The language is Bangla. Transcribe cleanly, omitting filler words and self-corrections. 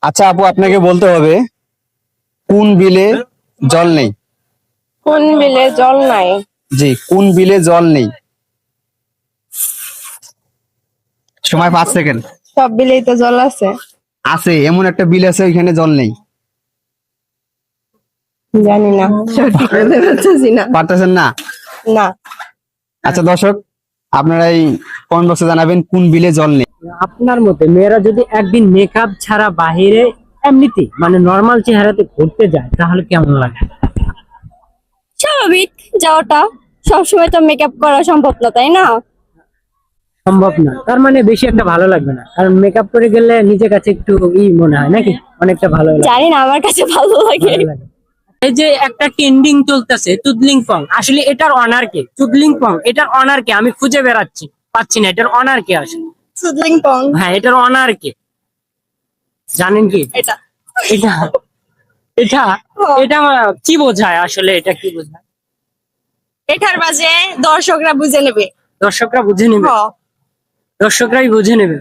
আচ্ছা আপু, আপনাকে বলতে হবে কোন বিলে জল নেই। কোন বিলে জল নাই? জি, কোন বিলে জল নেই। সময় 5 সেকেন্ড। সব বিলেই তো জল আছে। আছে, এমন একটা বিল আছে ওইখানে জল নেই। জানি না, সঠিক বলতে পারতেছি না। পারতেছেন না? না। আচ্ছা দর্শক, আপনারা এই কমেন্ট বক্সে জানাবেন কোন বিলে জল নেই। আপনার মতে মেয়েরা যদি একদিন মেকআপ ছাড়া বাহিরে এমনিতে মানে নর্মাল চেহারাতে ঘুরতে যায় তাহলে কেমন লাগে? স্বাভাবিক যাওয়াটা, সবসময় তো মেকআপ করা সম্ভব না, তাই না? সম্ভব না, তার মানে বেশি একটা ভালো লাগবে না, কারণ মেকআপ করে গেলে নিজের কাছে একটু মনে হয় নাকি অনেকটা ভালো লাগে। জানি না, আমার কাছে ভালো লাগে। ভালো লাগে। এই যে একটা ট্রেন্ডিং চলতেছে তুদলিং পং, আসলে এটার অনার কে? তুদলিং পং এটার অনার কে? আমি খুঁজে বেড়াচ্ছি, পাচ্ছি না এটার অনার কে আসলে। সুদলিং পং। হ্যাঁ, এটার অনার কে জানেন কি? এটা এটা এটা এটা কি বোঝায় আসলে? এটা কি বোঝায়? এটার বাজে দর্শকরা বুঝে নেবে। দর্শকরা বুঝে নেবে, হ। দর্শকরাই বুঝে নেবে।